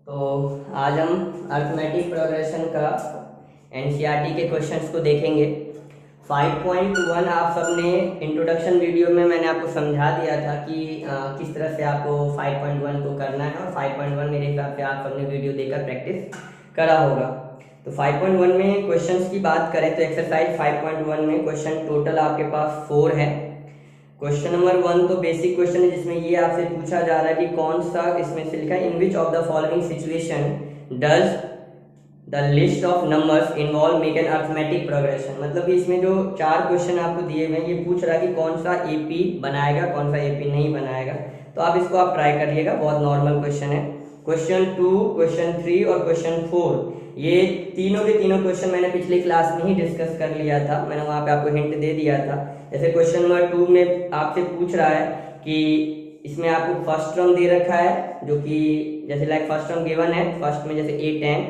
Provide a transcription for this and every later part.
तो आज हम अर्थमेटिक प्रोग्रेशन का एनसीईआरटी के क्वेश्चंस को देखेंगे। 5.1 आप सबने इंट्रोडक्शन वीडियो में मैंने आपको समझा दिया था कि किस तरह से आपको 5.1 को करना है, और 5.1 मेरे हिसाब से आप सबने वीडियो देखकर प्रैक्टिस करा होगा। तो 5.1 में क्वेश्चंस की बात करें तो एक्सरसाइज 5.1 में क्वेश्चन टोटल आपके पास 4 है। क्वेश्चन नंबर 1 तो बेसिक क्वेश्चन है, जिसमें ये आपसे पूछा जा रहा है कि कौन सा इसमें से लिखा है, in which of the following situation does the list of numbers involve make an arithmetic progression. मतलब इसमें जो 4 क्वेश्चन आपको दिए हुए हैं, ये पूछ रहा है कि कौन सा एपी बनाएगा, कौन सा एपी नहीं बनाएगा। तो आप इसको आप ट्राई करिएगा, बहुत नॉर्मल क्वेश्चन है। क्वेश्चन 2, क्वेश्चन 3 और क्वेश्चन 4, ये तीनों के तीनों क्वेश्चन मैंने पिछली क्लास में ही डिस्कस कर लिया था, मैंने वहां पे आपको हिंट दे दिया था। जैसे क्वेश्चन नंबर 2 में आपसे पूछ रहा है कि इसमें आपको फर्स्ट टर्म दे रखा है, जो कि जैसे लाइक फर्स्ट टर्म गिवन है, फर्स्ट में जैसे a10,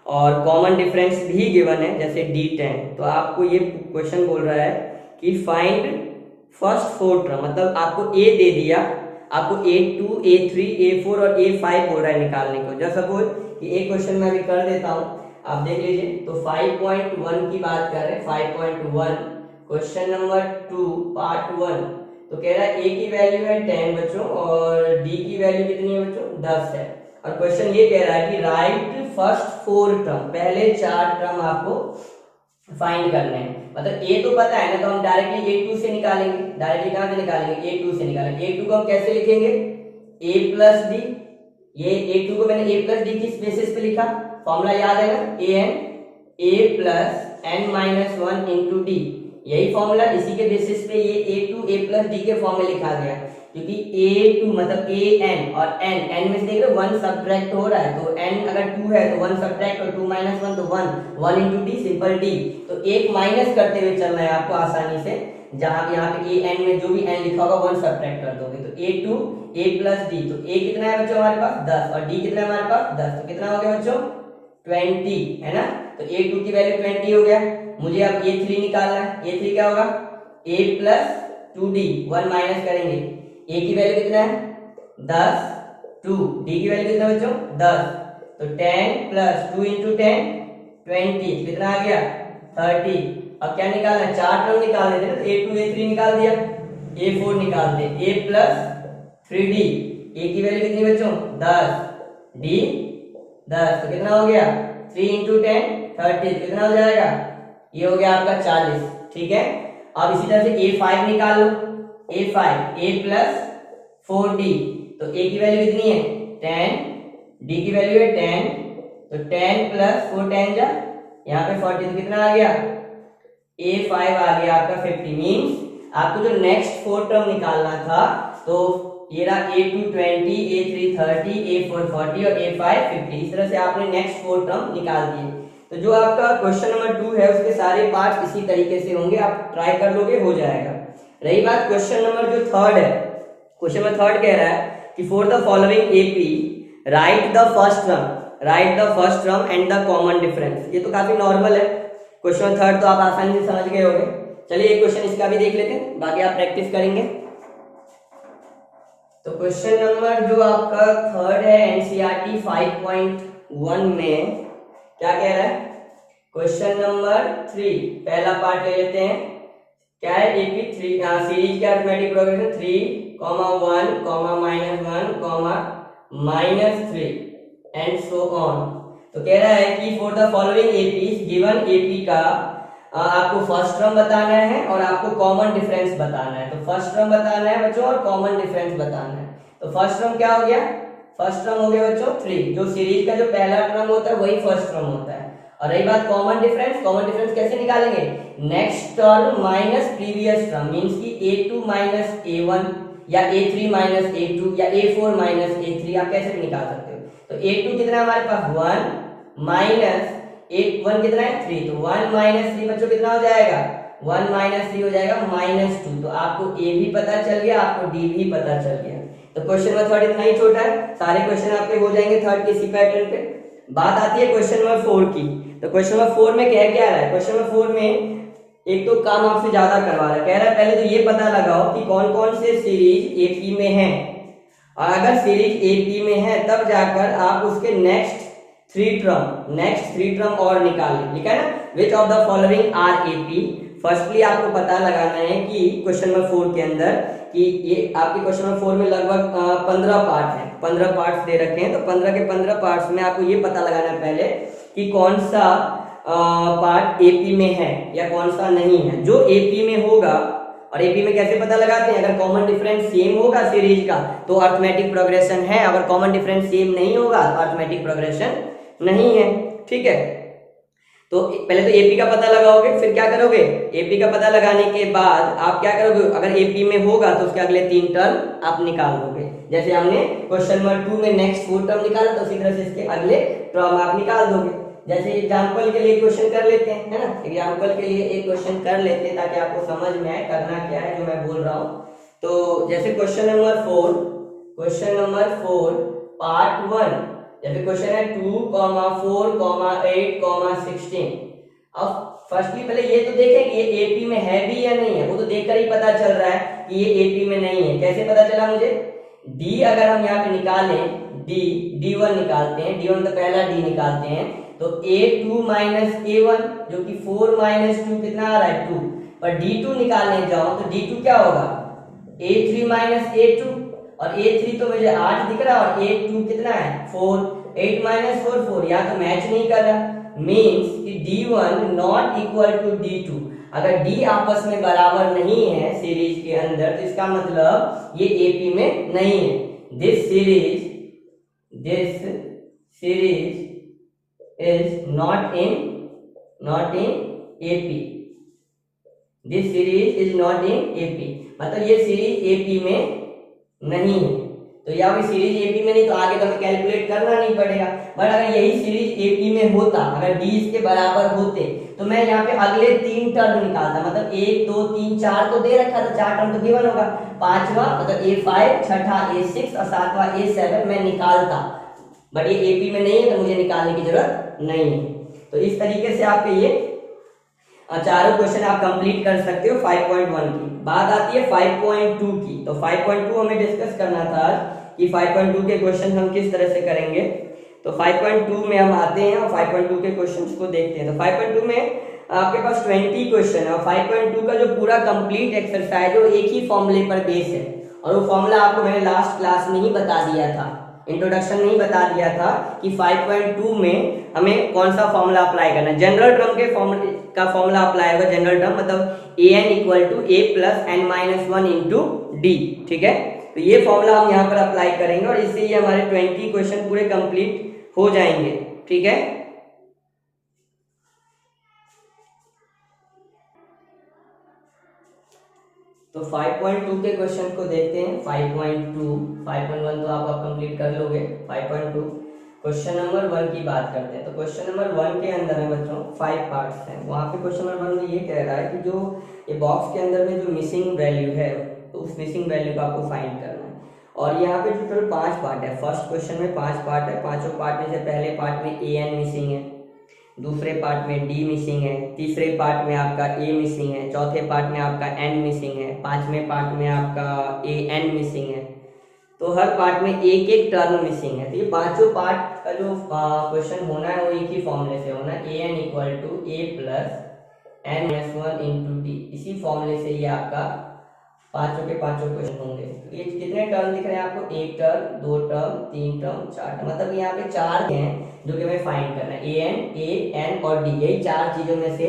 और कॉमन डिफरेंस भी गिवन है जैसे d10। तो आपको ये क्वेश्चन बोल रहा है कि फाइंड फर्स्ट 4 टर्म, मतलब आपको a दे दिया, आपको a2, a3, a4 और a5 बोल रहा है निकालने को। जैसे सपोज कि एक क्वेश्चन मैं अभी कर देता हूं, आप देख लीजिए। तो 5.1 की बात कर रहे हैं, 5.1 क्वेश्चन नंबर 2 पार्ट 1। तो कह रहा है a की वैल्यू है 10 बच्चों, और d की वैल्यू कितनी है बच्चों, 10 है। और क्वेश्चन ये कह रहा है कि राइट फर्स्ट 4 टर्म, पहले 4 टर्म आपको फाइंड करने हैं। मतलब a तो पता है ना, तो हम डायरेक्टली a2 से निकालेंगे। डायरेक्टली कहां से निकालेंगे, a2 से निकालेंगे। a2 को हम कैसे लिखेंगे, a प्लस डी। ये a2 को मैंने a प्लस डी किस बेसिस पे लिखा, फॉर्मूला याद है ना, a plus n minus 1 into D, यही फॉर्मूला। इसी के बेसिस पे ये a2 a प्लस डी के फॉर्म में लिखा गया, क्योंकि a2 मतलब an और n में से देख रहे हो 1 सब्ट्रैक्ट हो रहा है, तो n अगर 2 है तो 1 सब्ट्रैक्ट, और 2 माइनस 1 तो 1 इंटू डी, सिंपल डी। तो एक माइनस करते हुए चलना है आपको आसानी से, जहां यहाँ पे an में जो भी n लिखा होगा 1 सब्ट्रैक्ट कर दोगे। तो a2 a प्लस डी, तो a कितना है बच्चों हमारे पास 10, और d कितना है हमारे पास 10, तो कितना हो गया बच्चों 20, है ना। तो a2 की वैल्यू 20 हो गया। मुझे अब a3 निकालना है। a3 क्या होगा, a प्लस 2d, 1 माइनस करेंगे। a की वैल्यू कितना है 10, 2, d की वैल्यू कितना बच्चों 10, तो 10 प्लस 2 इंटू 10 20, कितना आ गया 30। अब क्या निकालना है, 4 टर्म निकालने थे ना, तो a2 a3 निकाल दिया, a4 निकाल दे, a प्लस 3d, a की वैल्यू कितनी बच्चों 10, d 10, तो कितना हो गया 3 इंटू 10 30, कितना हो जाएगा, ये हो गया आपका 40। ठीक है। अब इसी तरह से a5 निकाल लो, a5 a प्लस 4d, तो a की वैल्यू कितनी है 10, d की वैल्यू है 10, तो 10 प्लस 4 10 जा, यहाँ पे 40, तो कितना आ गया a5 आ गया आपका 50। मीन्स आपको जो नेक्स्ट 4 टर्म निकालना था, तो ये रहा a2 20, a3 30, a4 40 और a5 50। इस तरह से आपने नेक्स्ट 4 टर्म निकाल दिए। तो जो आपका क्वेश्चन नंबर 2 है, उसके सारे पार्ट इसी तरीके से होंगे, आप ट्राई कर लोगे, हो जाएगा। रही बात क्वेश्चन नंबर जो 3 है, क्वेश्चन नंबर 3 कह रहा है कि for the following AP right the first term and the common difference. ये तो काफी नॉर्मल है, क्वेश्चन नंबर 3 तो आप आसानी से समझ गए होंगे। चलिए एक क्वेश्चन इसका भी देख लेते हैं, बाकी आप प्रैक्टिस करेंगे। तो क्वेश्चन नंबर जो आपका 3 है एनसीईआरटी 5.1 में क्या कह रहा है, क्वेश्चन नंबर 3 पहला पार्ट ले लेते हैं। क्या है, एपी 3 सीरीज का arithmetic progression 3, 1, -1, -3 and so on. तो कह रहा है कि for the following APs, given AP का आपको फर्स्ट टर्म बताना है और आपको कॉमन डिफरेंस बताना है। तो फर्स्ट टर्म बताना है बच्चों और कॉमन डिफरेंस बताना है। तो फर्स्ट टर्म क्या हो गया, फर्स्ट टर्म हो गया बच्चों 3, जो सीरीज का जो पहला टर्म होता है वही फर्स्ट टर्म होता है। और रही बात कॉमन डिफरेंस कैसे निकालेंगे, next term minus previous term, means कि a2 माइनस a1 या a3 माइनस a2 या a4 माइनस a3, आप कैसे भी निकाल सकते हो। तो a2 कितना है हमारे पास 1 माइनस 1 कितना है 3, तो 1 माइनस 3 बच्चों कितना हो जाएगा, 1 माइनस 3 हो जाएगा -2। तो आपको a भी पता चल गया, आपको d भी पता चल गया। तो क्वेश्चन नंबर 3 इतना ही छोटा है, सारे क्वेश्चन आपके हो जाएंगे 3 के इसी पैटर्न पे। बात आती है क्वेश्चन नंबर 4 की। तो क्वेश्चन नंबर 4 में क्या रहा है, क्वेश्चन नंबर 4 में एक तो काम आपसे ज्यादा करवा रहा है, कह रहा है पहले तो ये पता लगाओ कि कौन कौन से सीरीज एपी में है, और अगर सीरीज एपी में है तब जाकर आप उसके नेक्स्ट थ्री टर्म और निकाल लें। लिखा है ना, which of the following are AP. Firstly आपको पता लगाना है कि क्वेश्चन नंबर 4 के अंदर कि ये आपके क्वेश्चन नंबर 4 में लगभग 15 पार्ट हैं, 15 पार्ट्स दे रखे हैं। तो 15 के 15 पार्ट्स में आपको ये पता लगाना है पहले कि कौन सा पार्ट एपी में है या कौन सा नहीं है। जो एपी में होगा, और एपी में कैसे पता लगाते हैं, अगर कॉमन डिफरेंस सेम होगा सीरीज का तो अरिथमेटिक प्रोग्रेशन है, अगर कॉमन डिफरेंस सेम नहीं होगा तो अरिथमेटिक प्रोग्रेशन नहीं है। ठीक है, तो पहले तो एपी का पता लगाओगे, फिर क्या करोगे, एपी का पता लगाने के बाद आप क्या करोगे, अगर एपी में होगा तो उसके अगले 3 टर्म आप निकाल दोगे। जैसे हमने क्वेश्चन नंबर 2 में नेक्स्ट 4 टर्म निकाला, तो उसी तरह से इसके अगले टर्म आप निकाल दोगे। जैसे एग्जाम्पल के लिए क्वेश्चन कर लेते हैं, है ना, एग्जाम्पल के लिए एक क्वेश्चन कर लेते हैं ताकि आपको समझ में आए करना क्या है जो मैं बोल रहा हूँ। तो जैसे क्वेश्चन नंबर 4 पार्ट 1, जैसे क्वेश्चन है 2, 4, 8, 16। अब फर्स्टली पहले ये तो देखें कि ये एपी में है भी या नहीं है, वो तो देखकर ही पता चल रहा है कि ये एपी में नहीं है। कैसे पता चला मुझे, डी अगर हम यहाँ पे निकालें, D1 निकालते हैं, D1 तो पहला D निकालते हैं, तो A2 माइनस A1 जो कि 4 माइनस 2 कितना आ रहा है 2, पर D2 निकालने जाओ तो D2 क्या होगा A3 माइनस A2, और A3 तो मुझे 8 दिख रहा है और A2 कितना है 4, 8 माइनस 4 4, यहाँ तो मैच नहीं कर रहा, मीन्स कि D1 not equal to D2। अगर D आपस में बराबर नहीं है सीरीज के अंदर तो इसका मतलब ये AP में नहीं है। This series is not in AP। This series is not in AP, मतलब ये सीरीज AP में नहीं है। तो या फिर सीरीज AP में नहीं तो आगे तो हमें कैलकुलेट करना नहीं पड़ेगा। बट अगर यही सीरीज AP में होता, अगर D इसके बराबर होते तो मैं यहाँ पे अगले 3 टर्म निकालता, मतलब 1 2 3 4 तो दे रखा था, 4 टर्म तो गिवन होगा, 5वां मतलब A5, 6ठा A6 और 7वां A7 मैं निकालता। बट ये एपी में नहीं है तो मुझे निकालने की जरूरत नहीं है। तो इस तरीके से आपके ये चारों क्वेश्चन आप कंप्लीट कर सकते हो 5.1 की। बात आती है 5.2 की। तो 5.2 हमें डिस्कस करना था कि 5.2 के क्वेश्चन हम किस तरह से करेंगे। तो 5.2 में हम आते हैं और 5.2 के क्वेश्चंस को देखते हैं। तो 5.2 में आपके पास 20 क्वेश्चन है और 5.2 का जो पूरा कंप्लीट एक्सरसाइज है वो एक ही फॉर्मूले पर बेस है, और वो फॉर्मूला आपको मैंने लास्ट क्लास में ही बता दिया था, इंट्रोडक्शन में ही बता दिया था कि 5.2 में हमें कौन सा फॉर्मूला अप्लाई करना है। जनरल टर्म के फॉर्मूला अप्लाई होगा। जनरल टर्म मतलब an equal to a plus n minus 1 into D. ठीक है, तो ये फॉर्मूला हम यहाँ पर अप्लाई करेंगे और इससे ये हमारे 20 क्वेश्चन पूरे कंप्लीट हो जाएंगे। ठीक है, तो 5.2 के क्वेश्चन को देखते हैं। 5.2, 5.1 तो आप कंप्लीट कर लोगे। 5.2 क्वेश्चन नंबर 1 की बात करते हैं। तो क्वेश्चन नंबर 1 के अंदर है बच्चों 5 पार्ट्स हैं। वहाँ पे क्वेश्चन नंबर 1 में ये कह रहा है कि जो ये बॉक्स के अंदर में जो मिसिंग वैल्यू है तो उस मिसिंग वैल्यू को आपको फाइंड करना है। और यहाँ पे टोटल 5 पार्ट है। फर्स्ट क्वेश्चन में 5 पार्ट है। पांचों पार्ट में से पहले पार्ट में an मिसिंग है, दूसरे पार्ट में d मिसिंग है, तीसरे पार्ट में आपका a मिसिंग है, चौथे पार्ट में आपका n मिसिंग है, पांचवें पार्ट में आपका an मिसिंग है। तो हर पार्ट में एक एक टर्म मिसिंग है। तो ये पांचों पार्ट का जो क्वेश्चन होना है वो एक ही फॉर्मूले से होना है, an equal to a plus n minus 1 into D. इसी फॉर्मूले से ये आपका पांचों के पांचों क्वेश्चन होंगे। तो ये कितने टर्म दिख रहे हैं आपको, एक टर्म, दो टर्म, तीन टर्म, चार टर्म, मतलब यहाँ पे 4 हैं जो कि हमें फाइंड करना है। an और d, यही 4 चीजों में से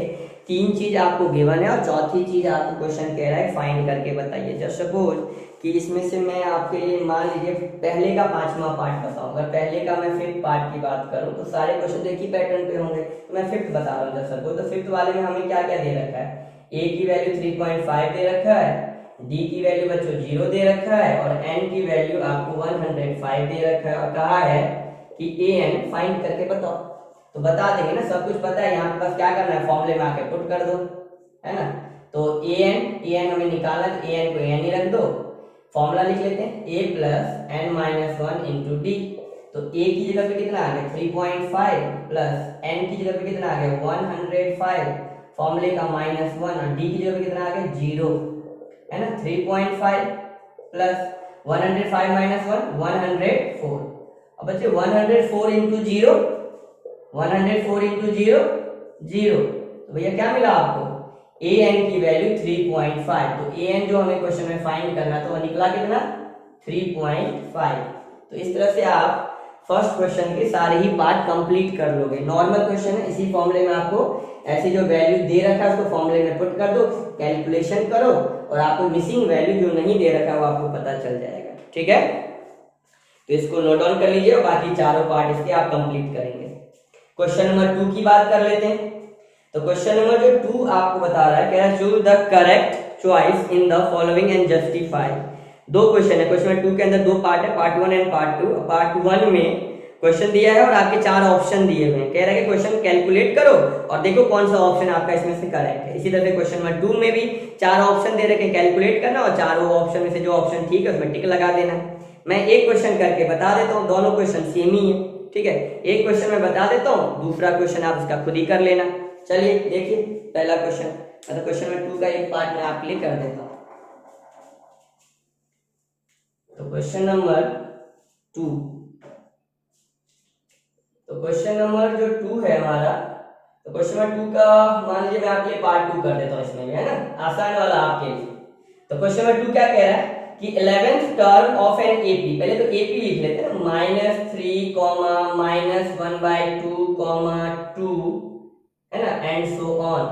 3 चीज आपको गिवन है और चौथी चीज आपको क्वेश्चन कह रहा है फाइंड करके बताइए। जस्ट सपोज कि इसमें से मैं आपके लिए मान लीजिए पहले का 5वां पार्ट बताऊं। अगर पहले का मैं 5th पार्ट की बात करूं तो सारे क्वेश्चन एक ही पैटर्न पे होंगे। तो मैं 5th बता रहा हूँ जस्ट सपोज। तो 5th वाले में हमें क्या क्या दे रखा है, a की वैल्यू 3.5 दे रखा है, d की वैल्यू बच्चों 0 दे रखा है और n की वैल्यू आपको 105 दे रखा है और कहा है कि an फाइंड करके बताओ। तो बता देंगे ना, सब कुछ पता है, यहाँ पे बस क्या करना है फॉर्मूले में आके पुट कर दो, है ना। तो an हमें निकालना है तो an को an ही रख दो। फॉर्मूला लिख लेते हैं a plus n minus 1 into D. तो a की जगह पे कितना आ गया 3.5 प्लस n की जगह पे कितना आ गया 105, फॉर्मूले का -1 और d की जगह पे कितना आ गया 0, है ना। 3.5 प्लस 105 माइनस 1 104। अब बच्चे 104 इंटू 0, 104 इंटू 0 0, तो भैया क्या मिला आपको ए एन की वैल्यू 3.5। तो ए एन जो हमें क्वेश्चन में फाइंड करना तो वो निकला कितना 3.5। तो इस तरह से आप फर्स्ट क्वेश्चन के सारे ही पार्ट कंप्लीट कर लोगे। नॉर्मल क्वेश्चन है, इसी फॉर्मूले में आपको ऐसी जो वैल्यू दे रखा है उसको फॉर्मूले में पुट कर दो, कैलकुलेशन करो और आपको मिसिंग वैल्यू जो नहीं दे रखा है वो आपको पता चल जाएगा। ठीक है, तो इसको नोट डाउन कर लीजिए और बाकी चारों पार्ट इसके आप कंप्लीट करेंगे। क्वेश्चन नंबर 2 की बात कर लेते हैं। तो क्वेश्चन नंबर जो 2 आपको बता रहा है, कह रहा है choose the correct choice in the following and justify. दो क्वेश्चन है, क्वेश्चन नंबर 2 के अंदर दो पार्ट है, पार्ट 1 एंड पार्ट 2। पार्ट 1 में क्वेश्चन दिया है और आपके 4 ऑप्शन दिए हुए हैं, कह रहा है कि क्वेश्चन कैलकुलेट करो और देखो कौन सा ऑप्शन आपका इसमें से करेक्ट है। इसी तरह से क्वेश्चन नंबर 2 में भी 4 ऑप्शन दे रखे हैं, कैलकुलेट करना और चारों ऑप्शन में से जो ऑप्शन ठीक है उसमें टिक लगा देना। मैं एक क्वेश्चन करके बता देता हूँ, दोनों क्वेश्चन सेम ही है। ठीक है, एक क्वेश्चन मैं बता देता हूँ, दूसरा क्वेश्चन आप इसका खुद ही कर लेना। चलिए देखिए पहला क्वेश्चन, मतलब क्वेश्चन नंबर 2 का एक पार्ट मैं आप क्लिक कर देता हूँ। तो क्वेश्चन नंबर 2, तो क्वेश्चन नंबर जो 2 है हमारा, तो क्वेश्चन नंबर 2 का मान लीजिए मैं आपके लिए पार्ट 2 कर देता हूँ, इसमें भी है ना आसान वाला आपके लिए। तो क्वेश्चन नंबर 2 क्या कह रहा है कि 11th term of an AP, पहले तो एपी लिख लेते हैं, -3, -1/2, -2 है ना एंड सो ऑन।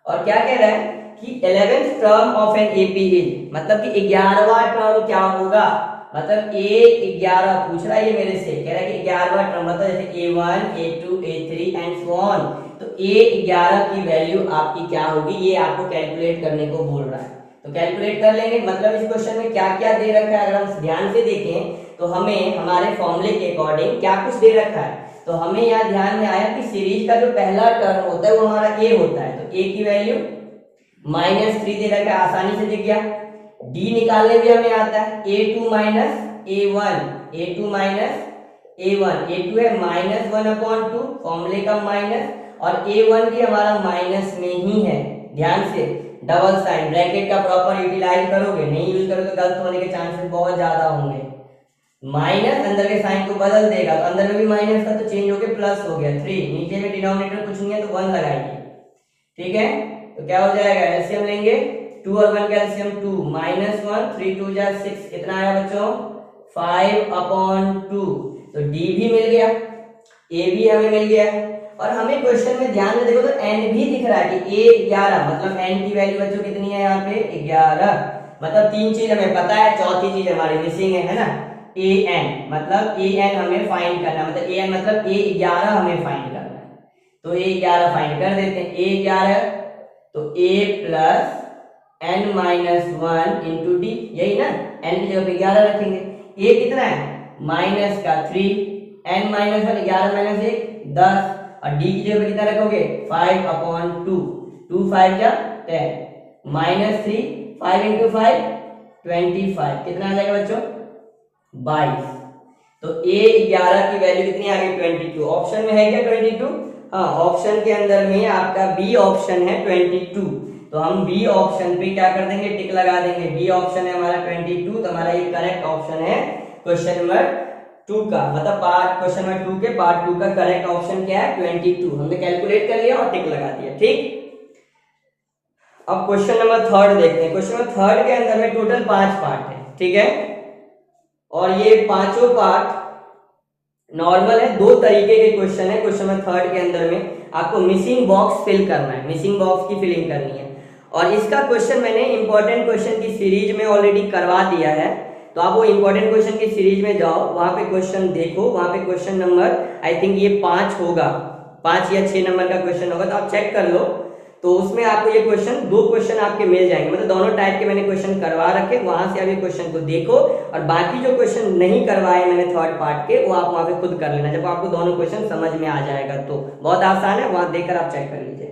और क्या कह रहा है कि 11th term of an AP is, मतलब कि 11वां टर्म क्या होगा, मतलब A11 पूछ रहा है ये मेरे से, कह रहा है कि 11वां टर्म मतलब जैसे A1 A2 A3 and so on, तो A11 की वैल्यू आपकी क्या होगी ये आपको कैलकुलेट करने को बोल रहा है। तो कैलकुलेट कर लेंगे। मतलब इस क्वेश्चन में क्या क्या दे रखा है, अगर हम ध्यान से देखें तो हमें हमारे फॉर्मूले के अकॉर्डिंग क्या कुछ दे रखा है। तो हमें यहाँ ध्यान में आया कि सीरीज का जो पहला टर्म होता है वो हमारा A होता है, तो A की वैल्यू -3 दे रखा है, आसानी से दिख गया। D निकालने भी हमें आता है, A2 minus A1, A2 minus A1, A2 है -1/2 फॉर्मूले का माइनस, और A1 भी हमारा माइनस में ही है। ध्यान से डबल साइन ब्रैकेट का प्रॉपर यूटिलाइज करोगे, नहीं यूज करोगे तो गलत होने के चांसेस बहुत ज्यादा होंगे। माइनस अंदर के साइन को बदल देगा, तो अंदर में भी माइनस था तो चेंज होके प्लस हो गया 3, नीचे में डिनोमिनेटर कुछ नहीं है तो 1 लगाइए। ठीक है, तो क्या हो जाएगा, एलसीएम लेंगे 2 और 1 का एलसीएम 2, -1 3 2 जा 6, कितना आया बच्चों 5/2। तो डी भी मिल गया, ए भी हमें मिल गया, और हमें क्वेश्चन में ध्यान में देखो तो एन भी दिख रहा है कि A11, मतलब एन की वैल्यू बच्चों कितनी है यहाँ पे 11। मतलब 3 चीज हमें पता है, चौथी चीज हमारी मिसिंग है ना an, मतलब an हमें फाइंड करना है, मतलब an मतलब A11 हमें फाइंड करना है। तो A11 फाइंड कर देते हैं, A11 तो A plus n-1 into D, यही ना, n की जगह पे 11 रखेंगे। A कितना है माइनस का 3, n-1 11 माइनस 1 10, और डी की जगह पे कितना रखोगे 5/2, 2 5 क्या 10, -3 5 इंटू 5 25, कितना आ जाएगा बच्चों 22। तो A11 की वैल्यू कितनी आ गई 22। ऑप्शन में है क्या 22, हाँ ऑप्शन के अंदर में आपका बी ऑप्शन है 22, तो हम बी ऑप्शन पे क्या कर देंगे टिक लगा देंगे। बी ऑप्शन है हमारा 22, तो हमारा ये करेक्ट ऑप्शन है क्वेश्चन नंबर 2 का, मतलब पार्ट क्वेश्चन नंबर 2 के पार्ट 2 का करेक्ट ऑप्शन क्या है 22। हमने कैलकुलेट कर लिया और टिक लगा दिया। ठीक, अब क्वेश्चन नंबर 3 देखते हैं। क्वेश्चन नंबर 3 के अंदर में टोटल 5 पार्ट है, ठीक है, और ये पांचों पार्ट नॉर्मल है। 2 तरीके के क्वेश्चन है क्वेश्चन नंबर 3 के अंदर में, आपको मिसिंग बॉक्स फिल करना है, मिसिंग बॉक्स की फिलिंग करनी है। और इसका क्वेश्चन मैंने इंपॉर्टेंट क्वेश्चन की सीरीज में ऑलरेडी करवा दिया है, तो आप वो इंपॉर्टेंट क्वेश्चन की सीरीज में जाओ, वहां पे क्वेश्चन देखो, वहां पे क्वेश्चन नंबर आई थिंक ये 5 होगा, 5 या 6 नंबर का क्वेश्चन होगा, तो आप चेक कर लो। तो उसमें आपको ये क्वेश्चन 2 क्वेश्चन आपके मिल जाएंगे, मतलब दोनों टाइप के मैंने क्वेश्चन करवा रखे, वहां से आप ये क्वेश्चन को देखो, और बाकी जो क्वेश्चन नहीं करवाए मैंने 3rd पार्ट के वो आप वहां पे खुद कर लेना, जब आपको दोनों क्वेश्चन समझ में आ जाएगा। तो बहुत आसान है, वहां देखकर आप चेक कर लीजिए।